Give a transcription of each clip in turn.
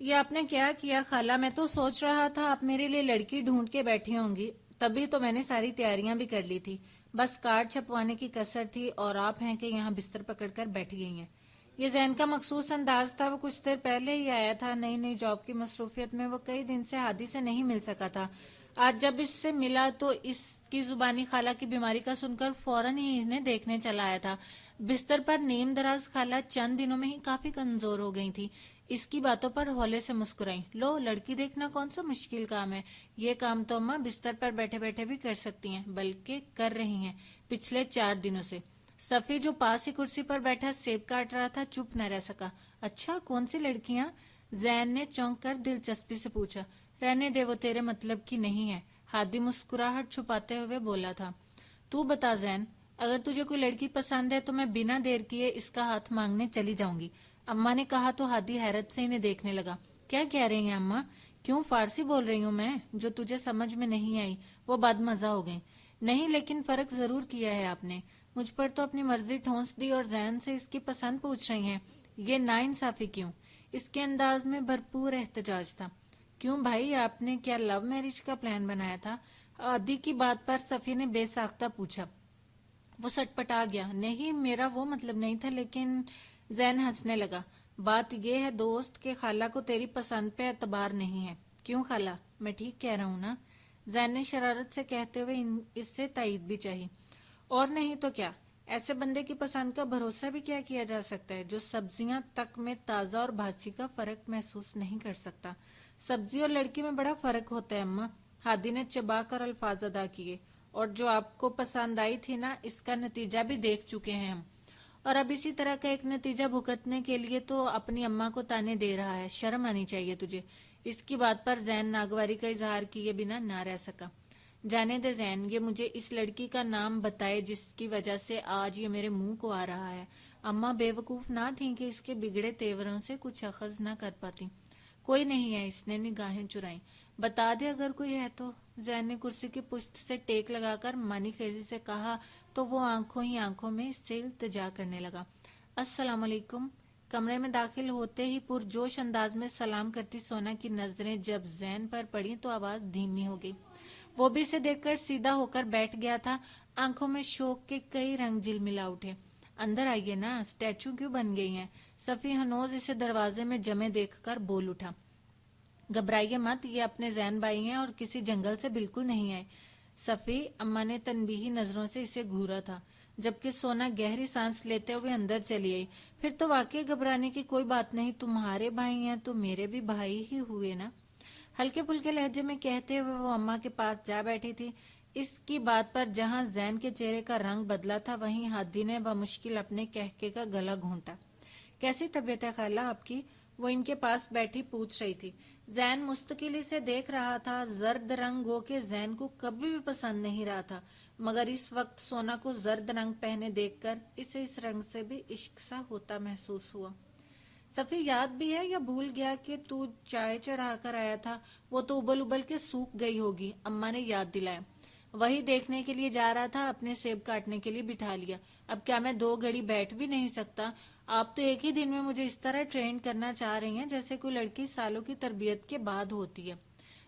یہ آپ نے کیا کیا خالہ؟ میں تو سوچ رہا تھا آپ میرے لیے لڑکی ڈھونڈ کے بیٹھی ہوں گی، تبھی تو میں نے ساری تیاریاں بھی کر لی تھی، بس کارڈ چھپوانے کی کسر تھی اور آپ ہیں کہ یہاں بستر پکڑ کر بیٹھ گئی ہیں۔ یہ زین کا مخصوص انداز تھا، وہ کچھ دیر پہلے ہی آیا تھا، نئی نئی جاب کی مصروفیت میں وہ کئی دن سے ہادی سے نہیں مل سکا تھا۔ آج جب اس سے ملا تو اس کی زبانی خالہ کی بیماری کا سن کر فوراً ہی انہیں دیکھنے چلا آیا تھا۔ بستر پر نیم دراز خالہ چند دنوں میں ہی کافی کمزور ہو گئی تھی۔ اس کی باتوں پر ہولے سے مسکرائیں۔ لو، لڑکی دیکھنا کون سا مشکل کام ہے؟ یہ کام تو اماں بستر پر بیٹھے بیٹھے بھی کر سکتی ہیں، بلکہ کر رہی ہیں پچھلے 4 دنوں سے۔ صفی جو پاس ہی کرسی پر بیٹھا سیب کاٹ رہا تھا چپ نہ رہ سکا۔ اچھا، کون سی لڑکیاں؟ زین نے چونک کر دلچسپی سے پوچھا۔ رہنے دے، وہ تیرے مطلب کی نہیں ہے، ہادی مسکراہٹ چھپاتے ہوئے بولا تھا۔ تو بتا زین، اگر تجھے کوئی لڑکی پسند ہے تو میں بنا دیر کیے اس کا ہاتھ مانگنے چلی جاؤں گی، اماں نے کہا تو ہادی حیرت سے انہیں دیکھنے لگا۔ کیا کہہ رہی ہیں اماں؟ کیوں فارسی بول رہی ہوں میں؟ جو تجھے سمجھ میں نہیں آئی وہ بد مزہ ہو گئی۔ نہیں، لیکن فرق ضرور کیا ہے آپ نے، مجھ پر تو اپنی مرضی ٹھونس دی اور زین سے اس کی پسند پوچھ رہی ہیں، یہ ناانصافی کیوں؟ اس کے انداز میں بھرپور احتجاج تھا۔ کیوں بھائی، آپ نے کیا لو میرج کا پلان بنایا تھا؟ عادی کی بات پر صفی نے بے ساختہ پوچھا۔ وہ سٹ پٹا گیا۔ نہیں، میرا وہ مطلب نہیں تھا، لیکن زین ہنسنے لگا۔ بات یہ ہے دوست کہ خالہ کو تیری پسند پہ اعتبار نہیں ہے۔ کیوں خالہ، میں ٹھیک کہہ رہا ہوں نا؟ زین نے شرارت سے کہتے ہوئے اس سے تائید بھی چاہی۔ اور نہیں تو کیا، ایسے بندے کی پسند کا بھروسہ بھی کیا کیا جا سکتا ہے جو سبزیاں تک میں تازہ اور بھاسی کا فرق محسوس نہیں کر سکتا؟ سبزی اور لڑکی میں بڑا فرق ہوتا ہے اماں، ہادی نے چبا کر الفاظ ادا کیے، اور جو آپ کو پسند آئی تھی نا، اس کا نتیجہ بھی دیکھ چکے ہیں ہم، اور اب اسی طرح کا ایک نتیجہ بھگتنے کے لیے تو اپنی اماں کو تانے دے رہا ہے۔ شرم آنی چاہیے تجھے۔ اس کی بات پر زین ناگواری کا اظہار کیے بنا نہ رہ سکا۔ جانے دے زین، یہ مجھے اس لڑکی کا نام بتائے جس کی وجہ سے آج یہ میرے منہ کو آ رہا ہے۔ اماں بے وقوف نہ تھیں کہ اس کے بگڑے تیوروں سے کچھ اخذ نہ کر پاتی۔ کوئی نہیں ہے، اس نے نگاہیں چرائیں۔ بتا دے اگر کوئی ہے تو، زین نے کرسی کی پشت سے ٹیک لگا کر مانی خیزی سے کہا تو وہ آنکھوں ہی آنکھوں میں اس سے التجا کرنے لگا۔ السلام علیکم۔ کمرے میں داخل ہوتے ہی پرجوش انداز میں سلام کرتی سونا کی نظریں جب زین پر پڑیں تو آواز دھیمی ہو گئی۔ وہ بھی اسے دیکھ کر سیدھا ہو کر بیٹھ گیا تھا، آنکھوں میں شوق کے کئی رنگ جلملا اٹھے۔ اندر آئیے نا، اسٹیچو کیوں بن گئی ہیں؟ صفی ہنوز اسے دروازے میں جمے دیکھ کر بول اٹھا۔ گھبرائیے مت، یہ اپنے زین بھائی ہیں اور کسی جنگل سے بالکل نہیں آئے۔ صفی، اماں نے تنبیہی نظروں سے اسے گھورا تھا، جبکہ سونا گہری سانس لیتے ہوئے اندر چلی آئی۔ پھر تو واقعی گھبرانے کی کوئی بات نہیں، تمہارے بھائی ہیں تو میرے بھی بھائی ہی ہوئے نا۔ ہلکے پھلکے لہجے میں کہتے ہوئے وہ اماں کے پاس جا بیٹھی تھی۔ اس کی بات پر جہاں زین کے چہرے کا رنگ بدلا تھا، وہیں ہادی نے بمشکل اپنے کہکے کا گلا گھونٹا۔ کیسی طبیعت ہے خالہ آپ کی؟ وہ ان کے پاس بیٹھی پوچھ رہی تھی۔ زین مستقل سے دیکھ رہا تھا۔ زرد رنگ گو کہ زین کو کبھی بھی پسند نہیں رہا تھا، مگر اس وقت سونا کو زرد رنگ پہنے دیکھ کر اسے اس رنگ سے بھی عشق سا ہوتا محسوس ہوا۔ صفی، یاد بھی ہے یا بھول گیا کہ تو چائے چڑھا کر آیا تھا؟ وہ تو ابل ابل کے سوکھ گئی ہوگی، اماں نے یاد دلایا۔ وہی دیکھنے کے لیے جا رہا تھا، اپنے سیب کاٹنے کے لیے بٹھا لیا۔ اب کیا میں 2 گھڑی بیٹھ بھی نہیں سکتا؟ آپ تو ایک ہی دن میں مجھے اس طرح ٹرین کرنا چاہ رہی ہیں جیسے کوئی لڑکی سالوں کی تربیت کے بعد ہوتی ہے۔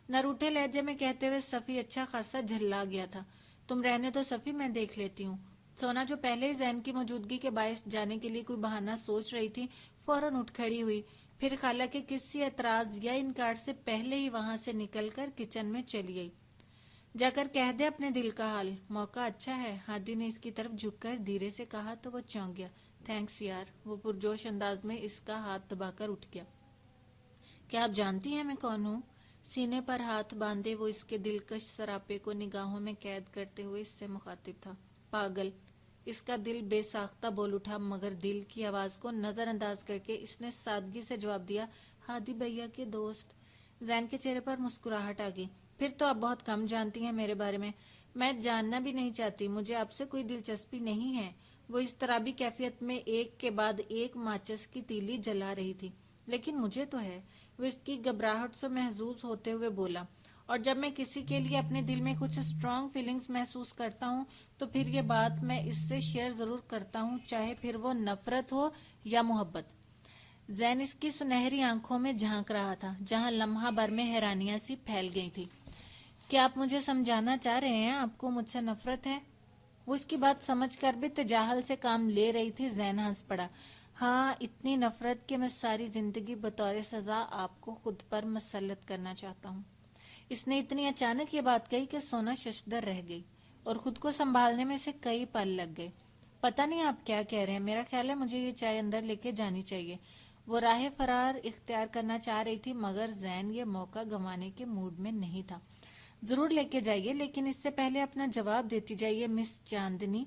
نروٹھے لہجے میں کہتے ہوئے صفی اچھا خاصا جھلا گیا تھا۔ تم رہنے تو صفی، میں دیکھ لیتی ہوں۔ سونا جو پہلے ہی زین کی موجودگی کے باعث جانے کے لیے کوئی بہانہ سوچ رہی تھی، فوراً اٹھ کھڑی ہوئی، پھر خالہ کے کسی اعتراض یا انکار سے پہلے ہی وہاں سے نکل کر کچن میں چلی گئی۔ جا کر کہہ دے اپنے دل کا حال، موقع اچھا ہے، ہادی نے اس کی طرف جھک کر دھیرے سے کہا تو وہ چونک گیا۔ تھینکس یار، وہ پرجوش انداز میں اس کا ہاتھ دبا کر اٹھ گیا۔ کیا آپ جانتی ہیں میں کون ہوں؟ سینے پر ہاتھ باندھے وہ اس کے دلکش سراپے کو نگاہوں میں قید کرتے ہوئے اس سے مخاطب تھا۔ پاگل، اس کا دل بے ساختہ بول اٹھا، مگر دل کی آواز کو نظر انداز کر کے اس نے سادگی سے جواب دیا، ہادی بھیا کے دوست۔ زین کے چہرے پر مسکراہٹ آ گئی۔ پھر تو آپ بہت کم جانتی ہیں میرے بارے میں جاننا بھی نہیں چاہتی، مجھے آپ سے کوئی دلچسپی نہیں ہے۔ وہ اس طرح بھی کیفیت میں ایک کے بعد ایک ماچس کی تیلی جلا رہی تھی۔ لیکن مجھے تو ہے، وہ اس کی گھبراہٹ سے محظوظ ہوتے ہوئے بولا، اور جب میں کسی کے لیے اپنے دل میں کچھ اسٹرانگ فیلنگز محسوس کرتا ہوں تو پھر یہ بات میں اس سے شیئر ضرور کرتا ہوں، چاہے پھر وہ نفرت ہو یا محبت۔ زین اس کی سنہری آنکھوں میں جھانک رہا تھا جہاں لمحہ بھر میں حیرانیاں سی پھیل گئی تھی. کیا آپ مجھے سمجھانا چاہ رہے ہیں آپ کو مجھ سے نفرت ہے؟ وہ اس کی بات سمجھ کر بھی تجاہل سے کام لے رہی تھی. زین ہنس پڑا. ہاں، اتنی نفرت کہ میں ساری زندگی بطور سزا آپ کو خود پر مسلط کرنا چاہتا ہوں. اس نے اتنی اچانک یہ بات کہی کہ سونا ششدر رہ گئی اور خود کو سنبھالنے میں سے کئی پل لگ گئے. پتہ نہیں آپ کیا کہہ رہے ہیں، میرا خیال ہے مجھے یہ چائے اندر لے کے جانی چاہیے. وہ راہ فرار اختیار کرنا چاہ رہی تھی مگر زین یہ موقع گنوانے کے موڈ میں نہیں تھا. ضرور لے کے جائیے، لیکن اس سے پہلے اپنا جواب دیتی جائیے مس چاندنی.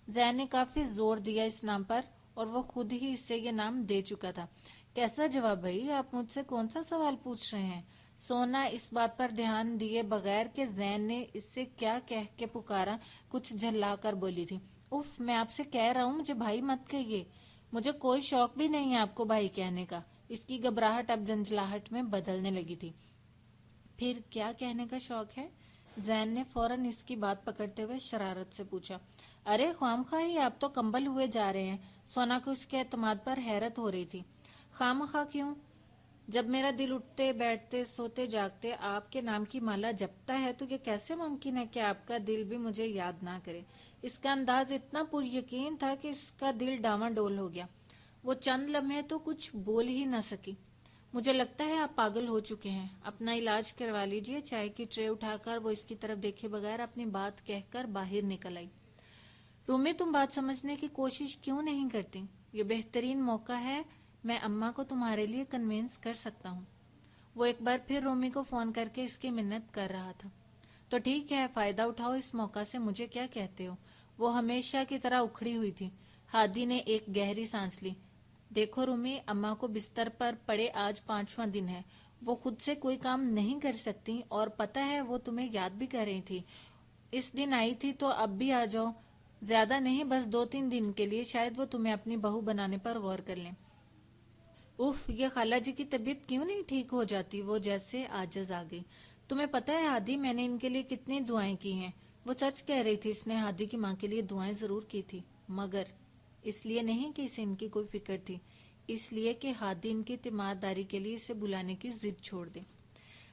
زین نے کافی زور دیا اس نام پر اور وہ خود ہی اس سے یہ نام دے چکا تھا. کیسا جواب بھائی؟ آپ مجھ سے کون سا سوال پوچھ رہے ہیں؟ سونا اس بات پر دھیان دیے بغیر کہ زین نے اس سے کیا کہہ کے پکارا کچھ جھلا کر بولی تھی. اف، میں آپ سے کہہ رہا ہوں مجھے بھائی مت کہیے. مجھے کوئی شوق بھی نہیں ہے آپ کو بھائی کہنے کا. اس کی گھبراہٹ اب جھنجھلاہٹ میں بدلنے لگی تھی. پھر کیا کہنے کا شوق ہے؟ زین نے فوراً اس کی بات پکڑتے ہوئے شرارت سے پوچھا. ارے خواہ خواہ آپ تو کمبل ہوئے جا رہے ہیں. سونا کو اس کے اعتماد پر حیرت ہو رہی تھی. خواہ خواہ کیوں؟ جب میرا دل اٹھتے بیٹھتے سوتے جاگتے آپ کے نام کی مالا جپتا ہے تو یہ کیسے ممکن ہے کہ آپ کا دل بھی مجھے یاد نہ کرے؟ اس کا انداز اتنا پر یقین تھا کہ اس کا دل ڈاواں ڈول ہو گیا. وہ چند لمحے تو کچھ بول ہی نہ سکی. مجھے لگتا ہے آپ پاگل ہو چکے ہیں. اپنا علاج کروا لیجئے. چائے کی ٹرے اٹھا کر وہ اس کی طرف دیکھے بغیر اپنی بات کہہ کر باہر نکل آئی. رومی، تم بات سمجھنے کی کوشش کیوں نہیں کرتی؟ یہ بہترین موقع ہے، میں اماں کو تمہارے لیے کنوینس کر سکتا ہوں. وہ ایک بار پھر رومی کو فون کر کے اس کی منت کر رہا تھا. تو ٹھیک ہے، فائدہ اٹھاؤ اس موقع سے. مجھے کیا کہتے ہو؟ وہ ہمیشہ کی طرح اکھڑی ہوئی تھی. ہادی نے ایک گہری سانس لی. دیکھو رومی، اماں کو بستر پر پڑے آج 5واں دن ہے. وہ خود سے کوئی کام نہیں کر سکتی اور پتہ ہے وہ تمہیں یاد بھی کر رہی تھی. اس دن آئی تھی تو اب بھی آ جاؤ. زیادہ نہیں، بس 2-3 دن کے لیے. شاید وہ تمہیں اپنی بہو بنانے پر غور کر لیں. اف، یہ خالہ جی کی طبیعت کیوں نہیں ٹھیک ہو جاتی؟ وہ جیسے عاجز آ گئی. تمہیں پتہ ہے ہادی، میں نے ان کے لیے کتنی دعائیں کی ہیں. وہ سچ کہہ رہی تھی. اس نے ہادی کی ماں کے لیے دعائیں ضرور کی تھی، مگر اس لیے نہیں کہ اسے ان کی کوئی فکر تھی، اس لیے کہ ہادی ان کی تیمارداری کے لیے اسے بلانے کی ضد چھوڑ دے.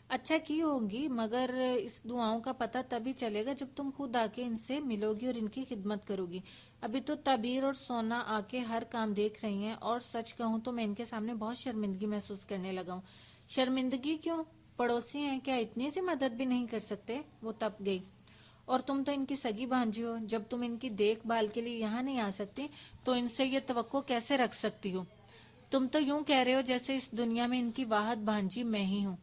اچھا کی ہوگی، مگر اس دعاؤں کا پتہ تبھی چلے گا جب تم خود آ کے ان سے ملو گی اور ان کی خدمت کرو گی. ابھی تو تعبیر اور سونا آ کے ہر کام دیکھ رہی ہیں، اور سچ کہوں تو میں ان کے سامنے بہت شرمندگی محسوس کرنے لگا ہوں. شرمندگی کیوں؟ پڑوسی ہیں، کیا اتنی سی مدد بھی نہیں کر سکتے؟ وہ تپ گئی. اور تم تو ان کی سگی بھانجی ہو. جب تم ان کی دیکھ بھال کے لیے یہاں نہیں آ سکتی تو ان سے یہ توقع کیسے رکھ سکتی ہو؟ تم تو یوں کہہ رہے ہو جیسے اس دنیا میں ان کی واحد بھانجی میں ہی ہوں.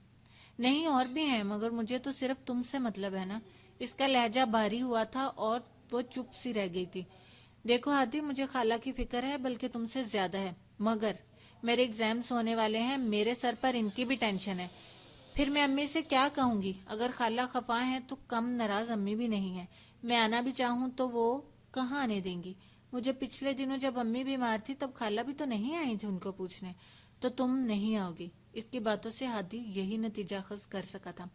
نہیں، اور بھی ہیں، مگر مجھے تو صرف تم سے مطلب ہے نا. اس کا لہجہ بھاری ہوا تھا اور وہ چپ سی رہ گئی تھی. دیکھو ہادی، مجھے خالہ کی فکر ہے، بلکہ تم سے زیادہ ہے، مگر میرے ایگزامز ہونے والے ہیں، میرے سر پر ان کی بھی ٹینشن ہے. پھر میں امی سے کیا کہوں گی؟ اگر خالہ خفا ہیں تو کم ناراض امی بھی نہیں ہیں. میں آنا بھی چاہوں تو وہ کہاں آنے دیں گی؟ مجھے پچھلے دنوں جب امی بیمار تھی تب خالہ بھی تو نہیں آئی تھی ان کو پوچھنے. تو تم نہیں آؤ گی؟ اس کی باتوں سے ہادی یہی نتیجہ اخذ کر سکا تھا.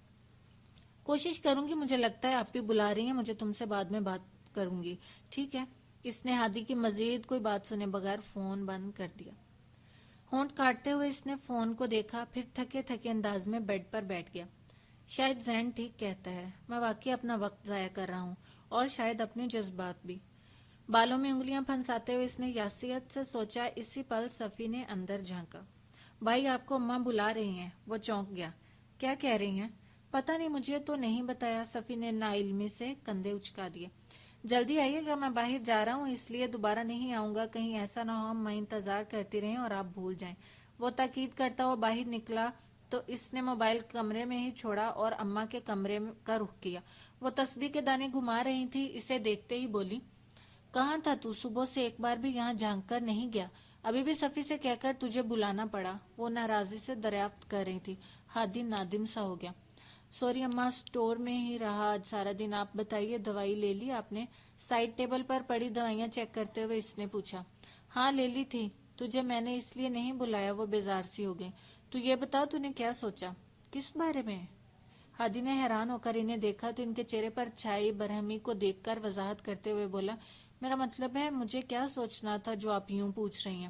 کوشش کروں گی. مجھے لگتا ہے آپ بھی بلا رہی ہیں. مجھے تم سے بعد میں بات کروں گی، ٹھیک ہے؟ اس نے ہادی کی مزید کوئی بات سنے بغیر فون بند کر دیا. ہونٹ کاٹتے ہوئے اس نے فون کو دیکھا، پھر تھکے تھکے انداز میں بیڈ پر بیٹھ گیا. شاید زین ٹھیک کہتا ہے، میں واقعی اپنا وقت ضائع کر رہا ہوں، اور شاید اپنے جذبات بھی. بالوں میں انگلیاں پھنساتے ہوئے اس نے یاسیت سے سوچا. اسی پل صفی نے اندر جھانکا. بھائی، آپ کو اماں بلا رہی ہیں. وہ چونک گیا. کیا کہہ رہی ہیں؟ پتہ نہیں، مجھے تو نہیں بتایا. صفی نے ناعلمی سے کندھے اچکا دیے. جلدی آئیے گا، میں باہر جا رہا ہوں، اس لیے دوبارہ نہیں آؤں گا. کہیں ایسا نہ ہو میں انتظار کرتی رہیں اور آپ بھول جائیں. وہ تاکید کرتا ہوا باہر نکلا تو اس نے موبائل کمرے میں ہی چھوڑا اور اماں کے کمرے کا رخ کیا. وہ تسبیح کے دانے گھما رہی تھی. اسے دیکھتے ہی بولی. کہاں تھا تو؟ صبح سے ایک بار بھی یہاں جھانک کر نہیں گیا. ابھی بھی صفی سے کہہ کر تجھے بلانا پڑا. وہ ناراضی سے دریافت کر رہی تھی. ہادی نادم سا ہو گیا. سوری اماں، اسٹور میں ہی رہا آج سارا دن. آپ بتائیے، دوائی لے لی آپ نے؟ سائڈ ٹیبل پر پڑی دوائیاں چیک کرتے ہوئے اس نے پوچھا. ہاں لے لی تھی. تجھے میں نے اس لیے نہیں بلایا. وہ بیزار سی ہو گئی. تو یہ بتا، تو نے کیا سوچا؟ کس بارے میں؟ ہادی نے حیران ہو کر انہیں دیکھا تو ان کے چہرے پر چھائی برہمی کو دیکھ کر وضاحت کرتے ہوئے بولا. میرا مطلب ہے، مجھے کیا سوچنا تھا جو آپ یوں پوچھ رہی ہیں؟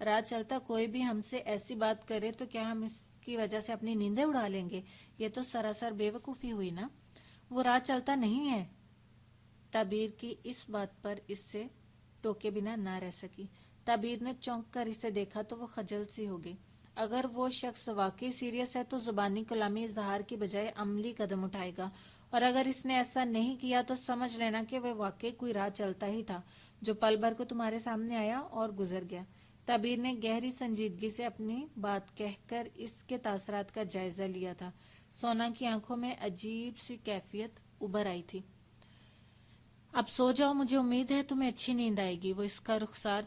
راہ چلتا کوئی بھی ہم سے ایسی بات کرے تو کیا ہم اس کی وجہ سے اپنی نیندیں اڑا لیں گے؟ یہ تو سراسر بے وقوفی ہوئی نا۔ وہ راہ چلتا نہیں ہے۔ تعبیر کی اس بات پر اس سے ٹوکے بنا نہ رہ سکی۔ تعبیر نے چونک کر اسے دیکھا تو وہ خجل سی ہو گئی۔ اگر وہ شخص واقعی سیریس ہے تو زبانی کلامی اظہار کی بجائے عملی قدم اٹھائے گا، اور اگر اس نے ایسا نہیں کیا تو سمجھ لینا کہ وہ واقعی کوئی راہ چلتا ہی تھا جو پل بھر کو تمہارے سامنے آیا اور گزر گیا۔ تعبیر نے گہری سنجیدگی سے اپنی بات کہہ کر اس کے تاثرات کا جائزہ لیا تھا۔ سونا کی آنکھوں میں عجیب سی کیفیت ابھر آئی تھی۔ اب سو جاؤ، مجھے امید ہے تمہیں اچھی نیند آئے گی۔ وہ اس کا رخسار